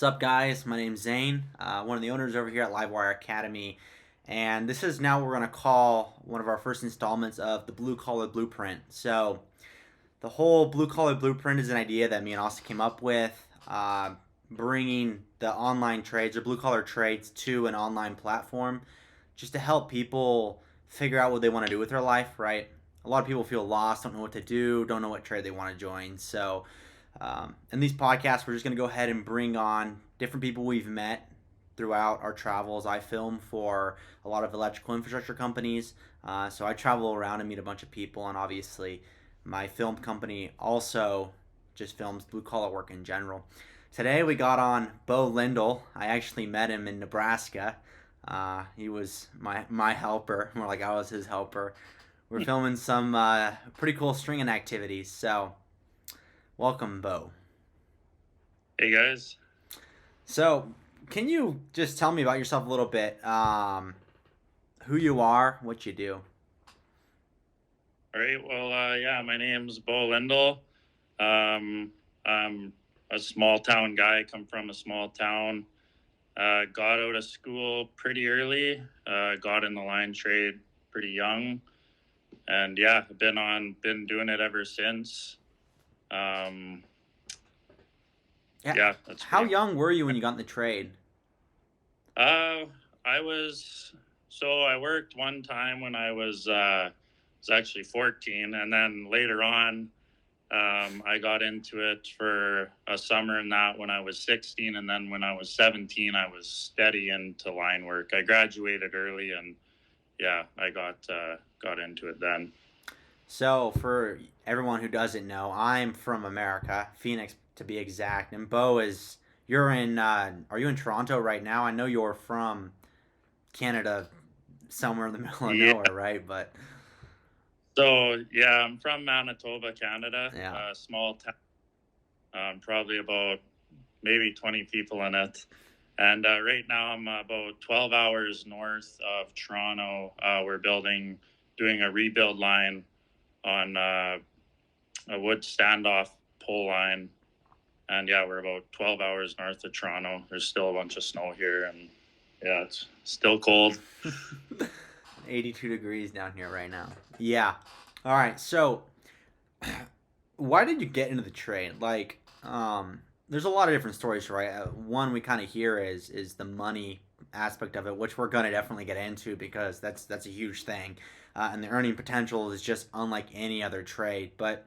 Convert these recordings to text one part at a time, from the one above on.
What's up, guys? My name's Zane, one of the owners over here at Livewire Academy, and this is now what we're going to call one of our first installments of the Blue Collar Blueprint. So, the whole Blue Collar Blueprint is an idea that me and Austin came up with, bringing the online trades or blue collar trades to an online platform just to help people figure out what they want to do with their life, right? A lot of people feel lost, don't know what to do, don't know what trade they want to join. So, in these podcasts, we're just going to go ahead and bring on different people we've met throughout our travels. I film for a lot of electrical infrastructure companies, so I travel around and meet a bunch of people, and obviously, my film company also just films blue collar work in general. Today we got on Beau Lindell. I actually met him in Nebraska. He was my helper, more like I was his helper. We're filming some pretty cool stringing activities. So, welcome, Beau. Hey guys. So, can you just tell me about yourself a little bit? Who you are, what you do? All right. Well, yeah, my name's Beau Lindell. I'm a small town guy. I come from a small town. Got out of school pretty early. Got in the line trade pretty young, and yeah, been doing it ever since. Um, Yeah. yeah, that's How pretty. young were you when you got in the trade? Uh, I was I worked one time when I was actually 14, and then later on. I got into it for a summer and that when I was 16. And then when I was 17, I was steady into line work. I graduated early and yeah, I got into it then. So, for everyone who doesn't know, I'm from America, Phoenix to be exact, and Beau is. You're in. Are you in Toronto right now? I know you're from Canada, somewhere in the middle of Yeah. nowhere, right? But Yeah, I'm from Manitoba, Canada, yeah. a small town, probably about maybe 20 people in it. And right now I'm about 12 hours north of Toronto. We're doing a rebuild line on a wood standoff pole line. And yeah, we're about 12 hours north of Toronto. There's still a bunch of snow here, and yeah, it's still cold. 82 degrees down here right now. Yeah. All right. So, why did you get into the trade? There's a lot of different stories, right? One we kind of hear is the money aspect of it, which we're gonna definitely get into because that's a huge thing, and the earning potential is just unlike any other trade. But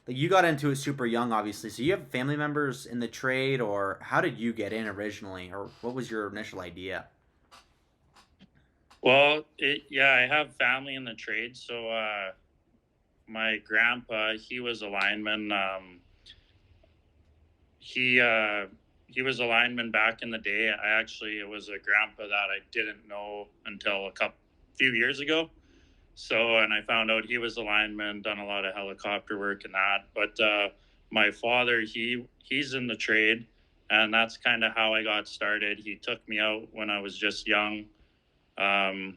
like, you got into it super young, obviously. So you have family members in the trade, or how did you get in originally, or what was your initial idea? Well, yeah, I have family in the trade. So my grandpa, he was a lineman. He uh, he was a lineman back in the day. It was a grandpa that I didn't know until few years ago. So, and I found out he was a lineman, done a lot of helicopter work and that. But my father, he's in the trade, and that's kind of how I got started. He took me out when I was just young, on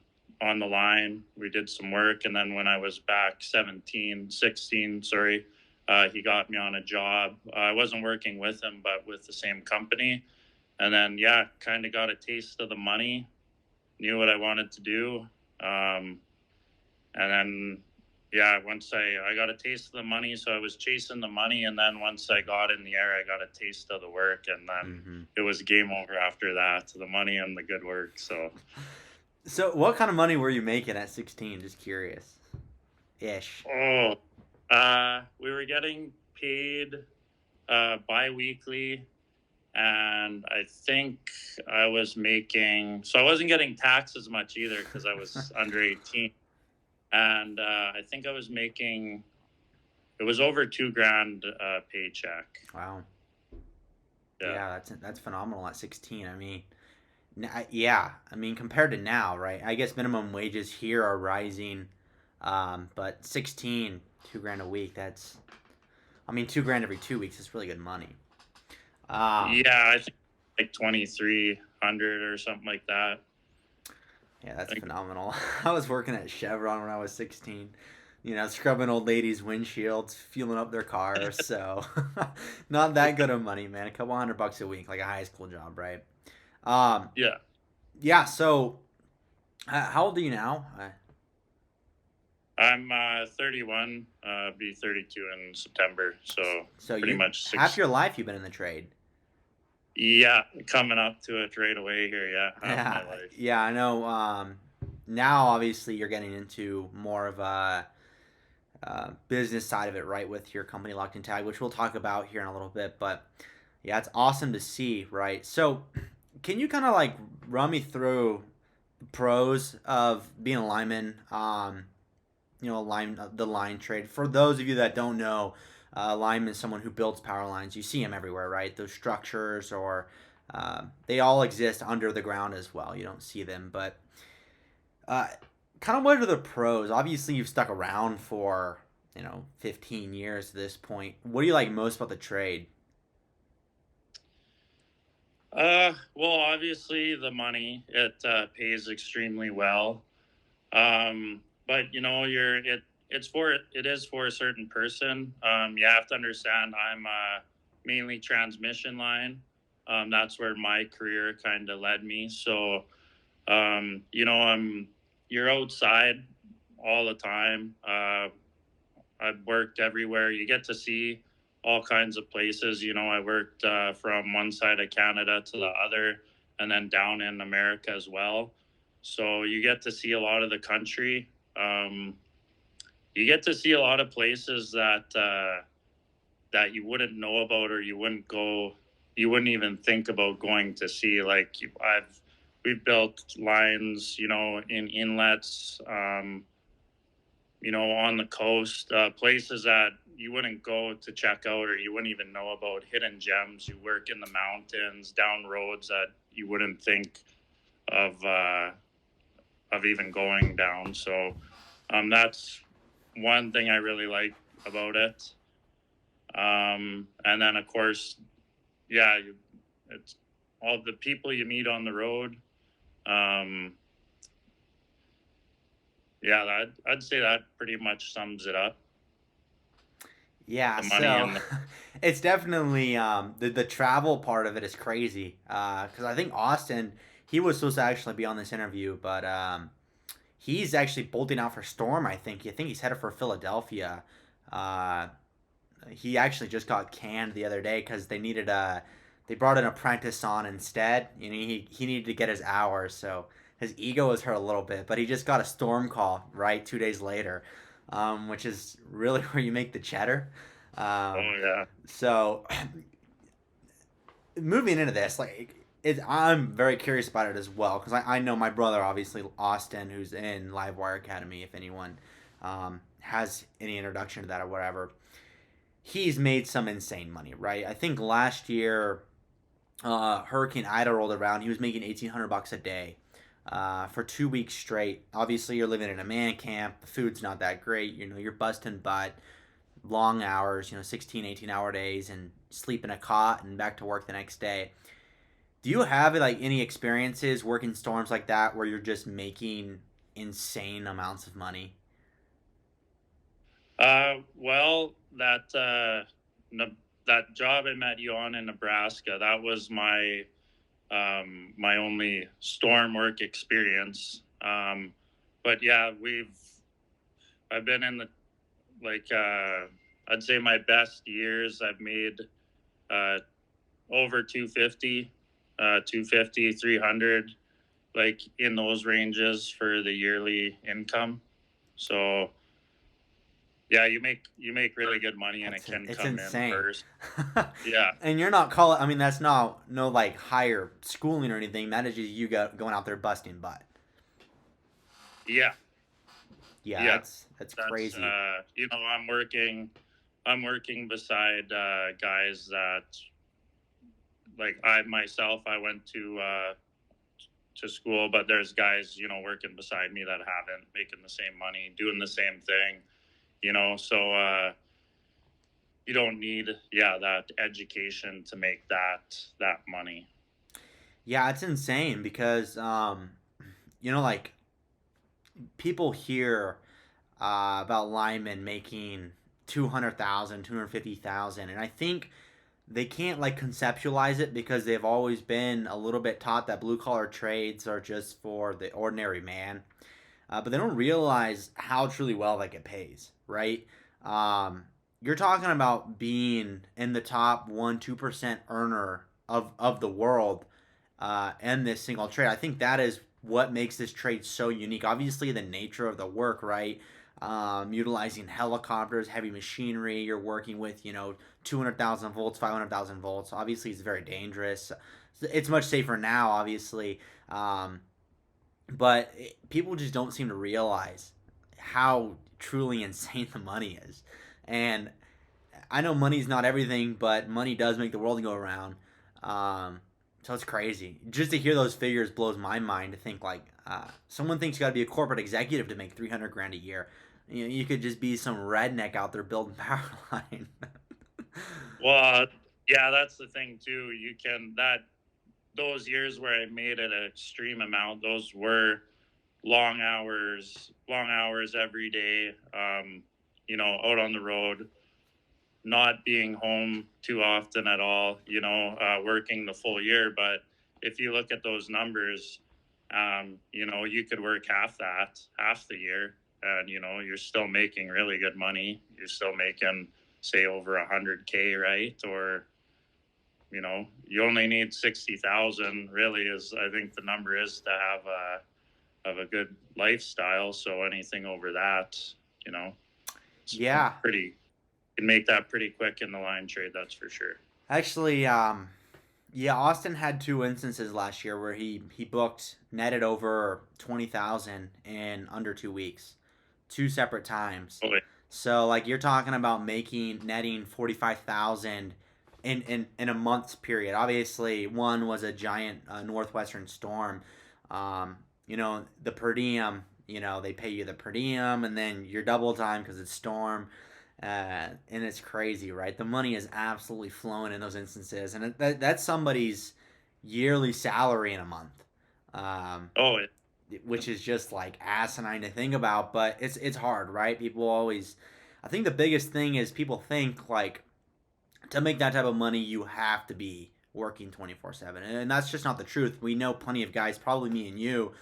the line. We did some work, and then when I was back 16, sorry, he got me on a job. I wasn't working with him, but with the same company. And then, yeah, kind of got a taste of the money, knew what I wanted to do. And then, yeah, once I got a taste of the money, so I was chasing the money. And then once I got in the air, I got a taste of the work. And then Mm-hmm. it was game over after that, the money and the good work. So, So, what kind of money were you making at 16? Just curious. Ish. oh, we were getting paid bi-weekly, and I think I was making, so I wasn't getting taxed as much either because I was under 18. And I think I was making, it was over 2 grand paycheck. Wow. Yeah. Yeah, that's phenomenal at 16. I mean, yeah. I mean, compared to now, right? I guess minimum wages here are rising, but 16, 2 grand a week. I mean, 2 grand every 2 weeks is really good money. Um, Yeah, I think like 2,300 or something like that. yeah, that's Like, phenomenal. I was working at Chevron when I was 16. scrubbing old ladies' windshields, fueling up their cars. So, not that good of money, man. A couple $100 a week, like a high school job, right? Um, Yeah. yeah. So, how old are you now? I'm 31, be 32 in September. So So pretty you much half six. your life you've been in the trade. Yeah, coming up to it right away here. Yeah, half my Yeah, life. yeah, I know. Now obviously you're getting into more of a business side of it, right, with your company Locked and Tag, which we'll talk about here in a little bit. But yeah, it's awesome to see, right? So, can you kind of like run me through the pros of being a lineman? The line trade. For those of you that don't know, lineman is someone who builds power lines. You see them everywhere, right? Those structures, or they all exist under the ground as well. You don't see them, but uh, kind of what are the pros? Obviously, you've stuck around for 15 years at this point. What do you like most about the trade? Well, obviously the money it pays extremely well. But it is for a certain person. You have to understand I'm mainly transmission line. That's where my career kind of led me. So you're outside all the time. I've worked everywhere. You get to see all kinds of places. I worked from one side of Canada to the other, and then down in America as well. So you get to see a lot of the country. Um, you get to see a lot of places that you wouldn't know about, or you wouldn't even think about going to see. Like we've built lines, in inlets. On the coast, places that you wouldn't go to check out, or you wouldn't even know about, hidden gems. You work in the mountains, down roads that you wouldn't think of even going down. So that's one thing I really like about it. And then, of course, yeah, it's all the people you meet on the road. Um, yeah, I'd say that pretty much sums it up. Yeah, The money so and the it's definitely the travel part of it is crazy. Because I think Austin, he was supposed to actually be on this interview, but he's actually bolting out for Storm. I think he's headed for Philadelphia. Uh, he actually just got canned the other day because they brought an apprentice on instead. He needed to get his hours, so his ego was hurt a little bit. But he just got a Storm call right 2 days later, which is really where you make the cheddar. Um, oh yeah. so moving into this, I'm very curious about it as well because I know my brother, obviously Austin, who's in Livewire Academy. If anyone has any introduction to that or whatever, he's made some insane money, right? I think last year, Hurricane Ida rolled around. He was making $1,800 a day for 2 weeks straight. Obviously, you're living in a man camp. The food's not that great. You're busting butt, long hours. 16, 18-hour days, and sleep in a cot and back to work the next day. Do you have like any experiences working storms like that where you're just making insane amounts of money? Well, that job I met you on in Nebraska, that was my only storm work experience. But yeah, I've been in the like I'd say my best years I've made uh, over 250, 250, 300, like in those ranges for the yearly income. So yeah, you make really good money, and it can It's come in insane. bursts. Yeah, And you're not calling. I mean, that's not no like higher schooling or anything. That is just you going out there busting butt. yeah, Yeah, yeah. that's That's crazy. I'm working beside guys that, like, I myself, I went to school, but there's guys, working beside me that haven't, making the same money, doing the same thing, so you don't need, yeah, that education to make that money. Yeah, it's insane because like people here. about linemen making 200,000, 250,000, and I think they can't like conceptualize it because they've always been a little bit taught that blue collar trades are just for the ordinary man. But they don't realize how truly well that get pays, right? Um, you're talking about being in the top 1-2% earner of the world in this single trade. I think that is what makes this trade so unique. Obviously, the nature of the work, right? Utilizing helicopters, heavy machinery. You're working with 200,000 volts, 500,000 volts. Obviously, it's very dangerous. It's much safer now, obviously. But people just don't seem to realize how truly insane the money is. And I know money's not everything, but money does make the world go around. So it's crazy. Just to hear those figures blows my mind. To think like someone thinks you got to be a corporate executive to make 300 grand a year. You could just be some redneck out there building power line. Well, yeah, that's the thing too. You can that those years where I made it an extreme amount, those were long hours every day. Out on the road, not being home too often at all. Working the full year. But if you look at those numbers, you could work half the year, and you're still making really good money. You're still making, say, over 100K, right? Or you only need 60,000. Really, is I think the number is to have a good lifestyle. So anything over that, you know, it's Yeah, pretty. You can make that pretty quick in the line trade. That's for sure. actually, yeah, Austin had two instances last year where he booked netted over 20,000 in under 2 weeks, two separate times. Oh, So like you're talking about making netting 45,000 in a month's period. Obviously, one was a giant northwestern storm. The per diem. They pay you the per diem, and then your double time because it's storm. And it's crazy, right? The money is absolutely flowing in those instances, and that's somebody's yearly salary in a month, um, oh, it, which is just like asinine to think about. But it's hard, right? People always, I think the biggest thing is people think like to make that type of money you have to be working 24/7, and that's just not the truth. We know plenty of guys, probably me and you,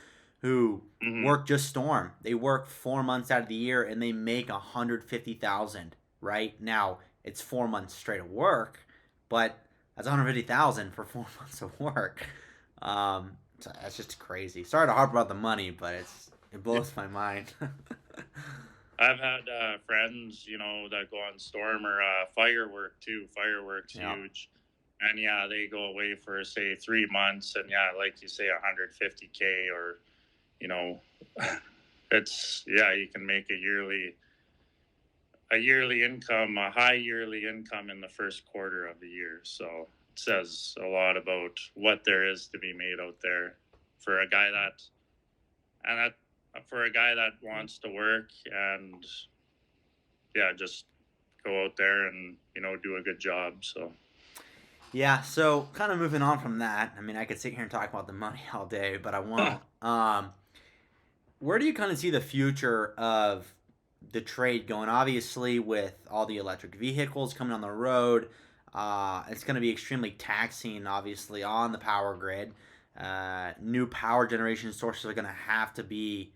who mm-hmm. work just storm. They work 4 months out of the year and they make 150,000. Right now, it's 4 months straight of work, but that's 150,000 for 4 months of work. So that's just crazy. Sorry to harp about the money, but it blows my mind. I've had friends, that go on storm or firework too. Fireworks Yeah. huge, and yeah, they go away for say 3 months, and yeah, like you say, 150K, or you know, it's yeah, you can make a yearly income, a high yearly income in the first quarter of the year. So it says a lot about what there is to be made out there for a guy that wants to work and yeah, just go out there and do a good job. So Yeah, so kind of moving on from that. I mean, I could sit here and talk about the money all day, but I won't. Where do you kind of see the future of the trade going? Obviously, with all the electric vehicles coming on the road, it's going to be extremely taxing, obviously, on the power grid. New power generation sources are going to be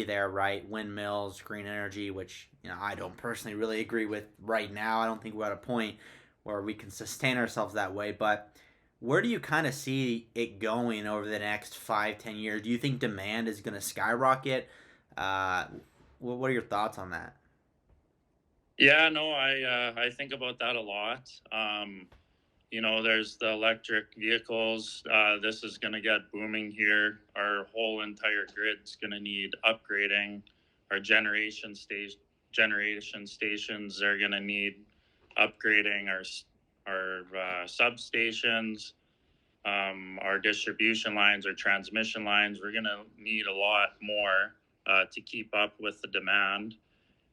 there, right? Windmills, green energy, which I don't personally really agree with right now. I don't think we're at a point where we can sustain ourselves that way, but where do you kind of see it going over the next 5-10 years? Do you think demand is going to skyrocket? Uh, what are your thoughts on that? yeah, no, I think about that a lot. There's the electric vehicles. This is going to get booming here. Our whole entire grid's going to need upgrading. Our generation stations are going to need upgrading. Our substations, our distribution lines, our transmission lines. We're going to need a lot more to keep up with the demand.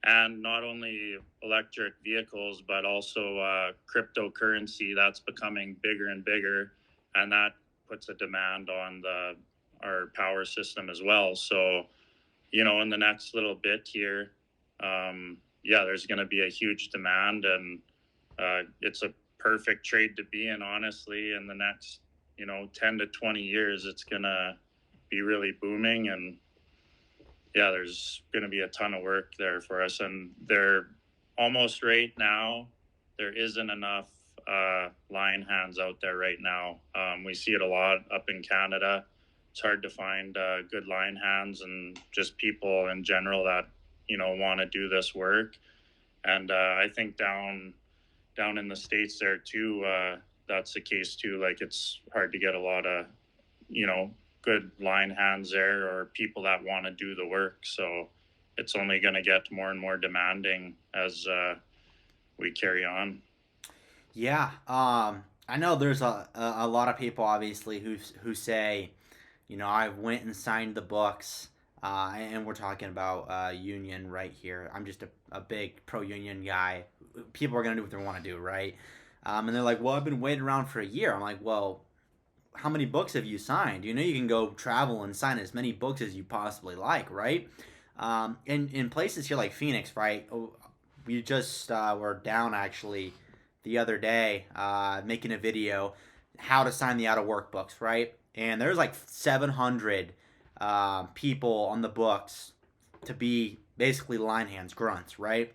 And not only electric vehicles, but also cryptocurrency that's becoming bigger and bigger, and that puts a demand on our power system as well. So, in the next little bit here, yeah, there's going to be a huge demand, and it's a perfect trade to be in. Honestly, in the next 10 to 20 years, it's going to be really booming, and yeah, there's going to be a ton of work there for us. And they're almost right now, there isn't enough line hands out there right now. We see it a lot up in Canada. It's hard to find good line hands and just people in general that want to do this work. And I think down in the States there too, that's the case too. Like, it's hard to get a lot of you know good line hands there, or people that want to do the work. So it's only going to get more and more demanding as we carry on. Yeah, I know there's a lot of people obviously who say, I went and signed the books, and we're talking about union right here. I'm just a big pro union guy. People are gonna do what they want to do, right? And they're like, well, I've been waiting around for a year. I'm like, well, how many books have you signed? You can go travel and sign as many books as you possibly like, right? In places here like Phoenix, right? We just were down actually the other day making a video how to sign the out of work books, right? And there's like 700 people on the books to be basically line hands grunts, right?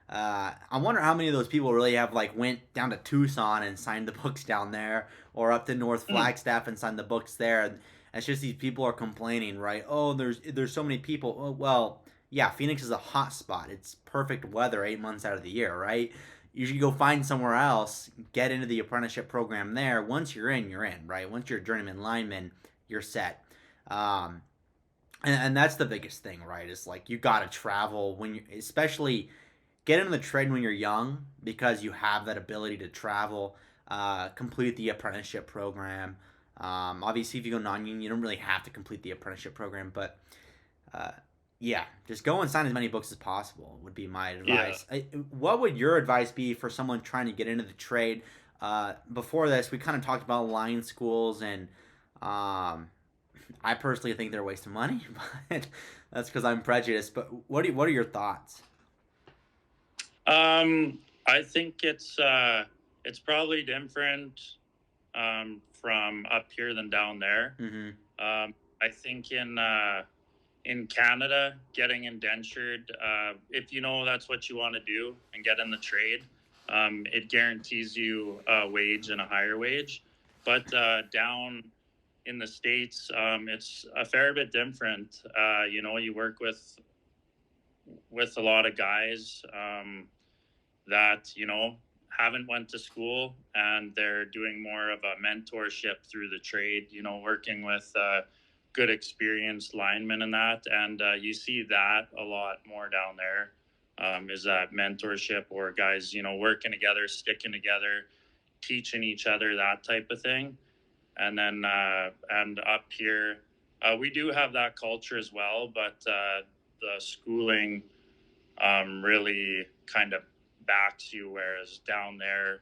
I wonder how many of those people really have like went down to Tucson and signed the books down there, or up to North Mm. Flagstaff and signed the books there. And it's just these people are complaining, right? Oh, there's so many people. Oh, well, yeah, Phoenix is a hot spot. It's perfect weather 8 months out of the year, right? You should go find somewhere else, get into the apprenticeship program there. Once you're in, right? Once you're a journeyman lineman, you're set. Um, and that's the biggest thing, right? Is like you got to travel when you, especially get into the trade when you're young because you have that ability to travel. Complete the apprenticeship program. Obviously, if you go non-union, you don't really have to complete the apprenticeship program, but uh, yeah, just go and sign as many books as possible would be my Yeah. advice. What would your advice be for someone trying to get into the trade? Before this, we kind of talked about line schools, and um, I personally think they're a waste of money, but that's because I'm prejudiced. But what are your thoughts? I think it's probably different from up here than down there. Mm-hmm. I think in Canada, getting indentured, if that's what you want to do and get in the trade, it guarantees you a wage and a higher wage. But down in the States, it's a fair bit different. You work with a lot of guys that haven't went to school, and they're doing more of a mentorship through the trade. Working with good experienced linemen and that, and you see that a lot more down there. Is that mentorship, or guys working together, sticking together, teaching each other, that type of thing. And then and up here, we do have that culture as well, but the schooling really kind of backs you, whereas down there,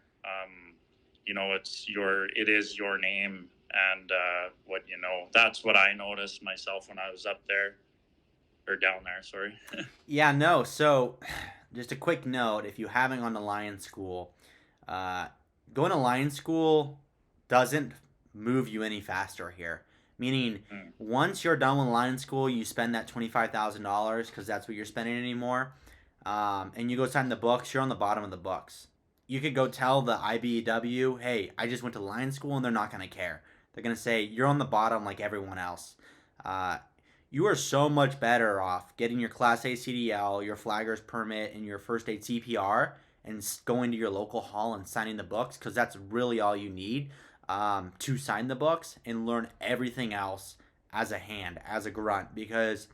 it is your name, and what that's what I noticed myself when I was up there, or down there, sorry. Yeah, no. So, just a quick note: if you haven't gone to Lion School, uh, going to Lion School doesn't move you any faster here. Meaning, Mm. once you're done with Lion School, you spend that $25,000 because that's what you're spending anymore, and you go sign the books. You're on the bottom of the books. You could go tell the IBEW, "Hey, I just went to Lion School," and they're not gonna care. They're gonna say you're on the bottom like everyone else. Uh, you are so much better off getting your Class A CDL, your flagger's permit, and your first aid CPR, and going to your local hall and signing the books, because that's really all you need to sign the books and learn everything else as a hand, as a grunt, because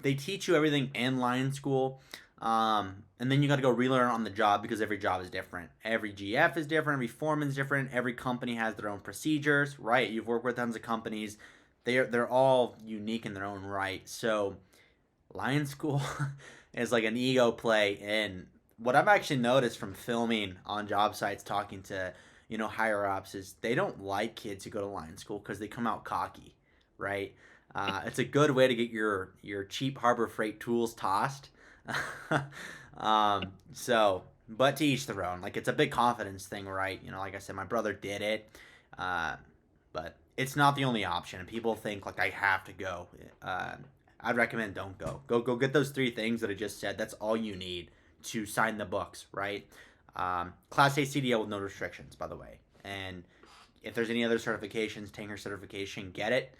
they teach you everything in line school. And then you got to go relearn on the job because every job is different. Every GF is different. Every foreman is different. Every company has their own procedures, right? You've worked with tons of companies. They're all unique in their own right. So Lion School is like an ego play. And what I've actually noticed from filming on job sites, talking to higher ups, is they don't like kids who go to Lion School because they come out cocky, right? It's a good way to get your cheap Harbor Freight tools tossed. But to each their own. Like, it's a big confidence thing, right? Like I said, my brother did it, uh, but it's not the only option. And people think like I have to go. Uh, I'd recommend don't go. Go get those three things that I just said. That's all you need to sign the books, right? Class A CDL with no restrictions, by the way. And if there's any other certifications, tanker certification, get it.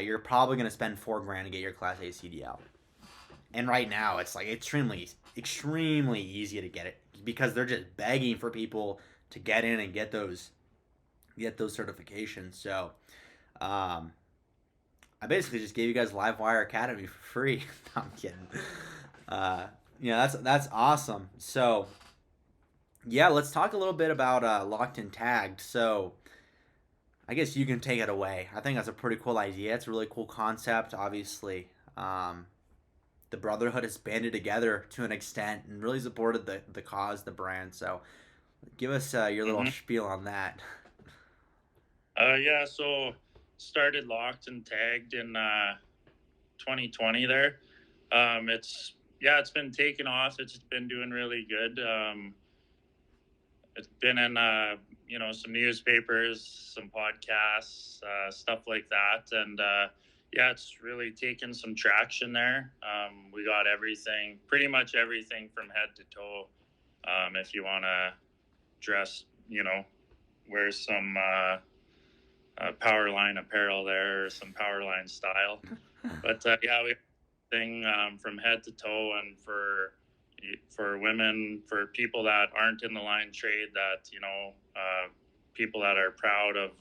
You're probably going to spend $4,000 to get your Class A CDL. And right now, it's like extremely easy to get it because they're just begging for people to get in and get those certifications. So, um, I basically just gave you guys Livewire Academy for free. No, I'm kidding. Uh, that's awesome. So, yeah, let's talk a little bit about locked and tagged. So, I guess you can take it away. I think that's a pretty cool idea. It's a really cool concept. Obviously, the brotherhood has banded together to an extent and really supported the cause, the brand. So, give us your little Mm-hmm. spiel on that. Yeah, so started locked and tagged in 2020 there. It's been taking off. It's been doing really good. It's been in some newspapers, some podcasts, stuff like that, and it's really taken some traction there. We got everything, pretty much everything from head to toe. If you want to dress, wear some power line apparel there, or some power line style. But we have thing from head to toe, and for women, for people that aren't in the line trade, that people that are proud of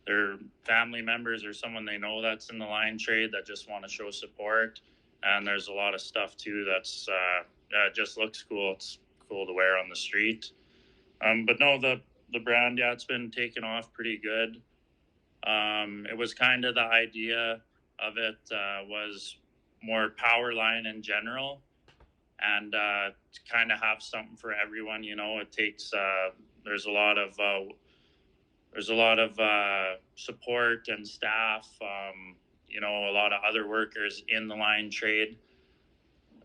their family members or someone they know that's in the line trade that just want to show support. And there's a lot of stuff too that's just looks cool. It's cool to wear on the street. But no, the brand, it's been taken off pretty good. It was kind of the idea of it was more power line in general, and to kind of have something for everyone. It takes there's a lot of support and staff. A lot of other workers in the line trade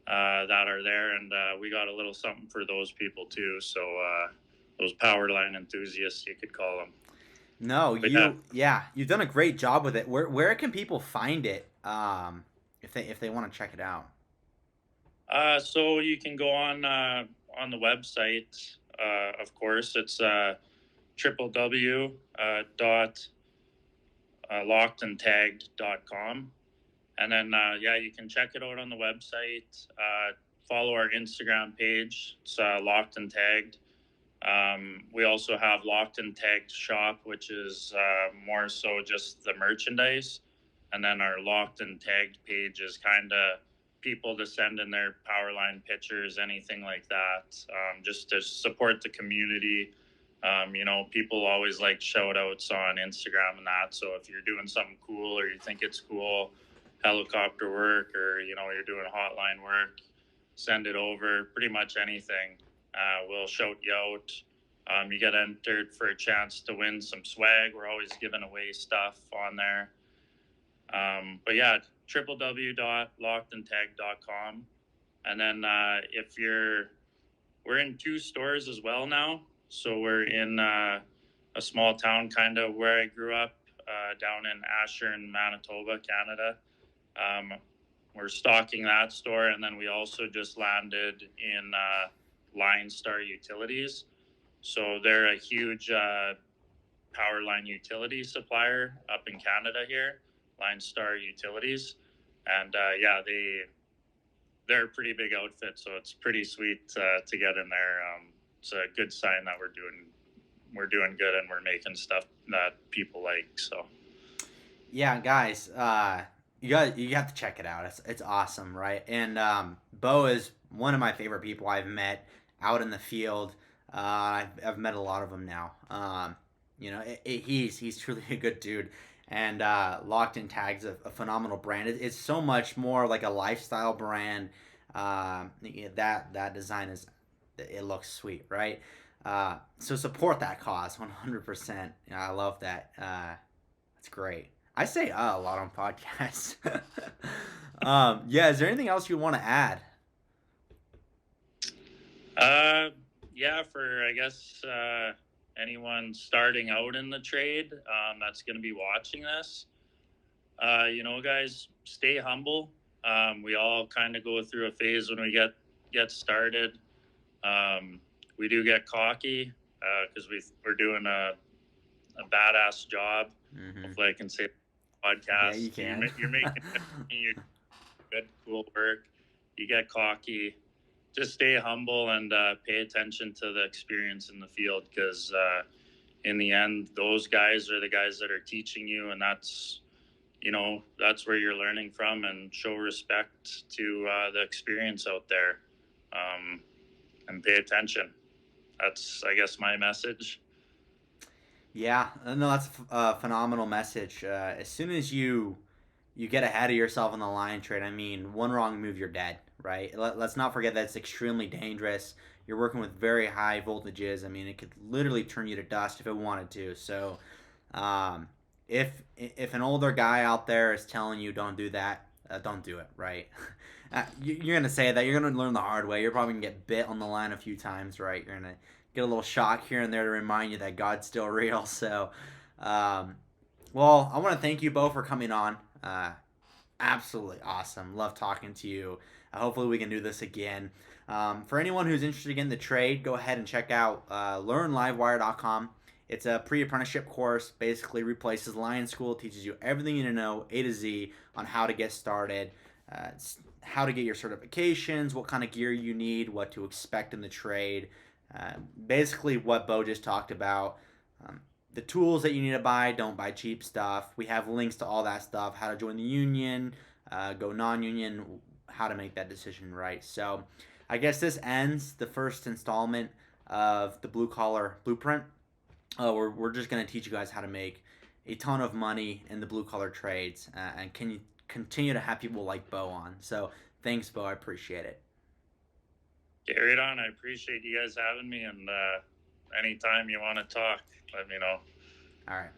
that are there, and we got a little something for those people too. So those power line enthusiasts, you could call them. No, But you've done a great job with it. Where can people find it if they want to check it out? So you can go on the website. Of course, it's www dot lockedandtagged.com, and then you can check it out on the website. Follow our Instagram page. It's Locked and Tagged. We also have Locked and Tagged shop, which is more so just the merchandise, and then our Locked and Tagged page is kind of people to send in their power line pictures, anything like that, just to support the community. People always like shout outs on Instagram and that. So if you're doing something cool or you think it's cool, helicopter work, or, you're doing hotline work, send it over. Pretty much anything. We'll shout you out. You get entered for a chance to win some swag. We're always giving away stuff on there. www.lockedandtagged.com. And then we're in 2 stores as well now. So we're in a small town, kind of where I grew up, down in Ashern, Manitoba, Canada. We're stocking that store, and then we also just landed in Line Star Utilities. So they're a huge power line utility supplier up in Canada here, Line Star Utilities. And they're a pretty big outfit, so it's pretty sweet to get in there. It's a good sign that we're doing good and we're making stuff that people like. So Yeah, guys, you have to check it out. It's awesome, right? And Beau is one of my favorite people I've met out in the field. I've met a lot of them now. He's truly a good dude. And Locked in Tags a phenomenal brand. It's so much more like a lifestyle brand. That design it looks sweet, right? So support that cause 100%. I love that. That's great. I say a lot on podcasts. Is there anything else you want to add? Uh, yeah, for I guess anyone starting out in the trade that's going to be watching this, guys, stay humble. We all kind of go through a phase when we get started. Um, we do get cocky because we're doing a badass job. Mm-hmm. Hopefully, I can say Yeah, podcast. you can. You're making you're good, cool work. You get cocky. Just stay humble and pay attention to the experience in the field because in the end, those guys are the guys that are teaching you, and that's where you're learning from. And show respect to the experience out there, and pay attention. That's, I guess, my message. Yeah, no, that's a phenomenal message. As soon as you get ahead of yourself in the line trade, I mean, one wrong move, you're dead, right? Let's not forget that it's extremely dangerous. You're working with very high voltages. I mean, it could literally turn you to dust if it wanted to. So, um, if an older guy out there is telling you don't do that, don't do it, right? You're gonna say that. You're gonna learn the hard way. You're probably gonna get bit on the line a few times, right? You're gonna get a little shock here and there to remind you that God's still real. So, um, well, I want to thank you both for coming on. Uh, Absolutely awesome. Love talking to you. Hopefully, we can do this again. For anyone who's interested in the trade, go ahead and check out learnlivewire.com. It's a pre-apprenticeship course. Basically, replaces Lion School. Teaches you everything you need to know, A to Z, on how to get started, how to get your certifications, what kind of gear you need, what to expect in the trade. Basically, what Beau just talked about. Um, the tools that you need to buy, don't buy cheap stuff. We have links to all that stuff, how to join the union, go non-union, how to make that decision right. So I guess this ends the first installment of the blue collar blueprint. We're just going to teach you guys how to make a ton of money in the blue collar trades, and can you continue to have people like Beau on. So thanks, Beau. I appreciate it. Carry it on. I appreciate you guys having me, and anytime you want to talk, let me know. All right.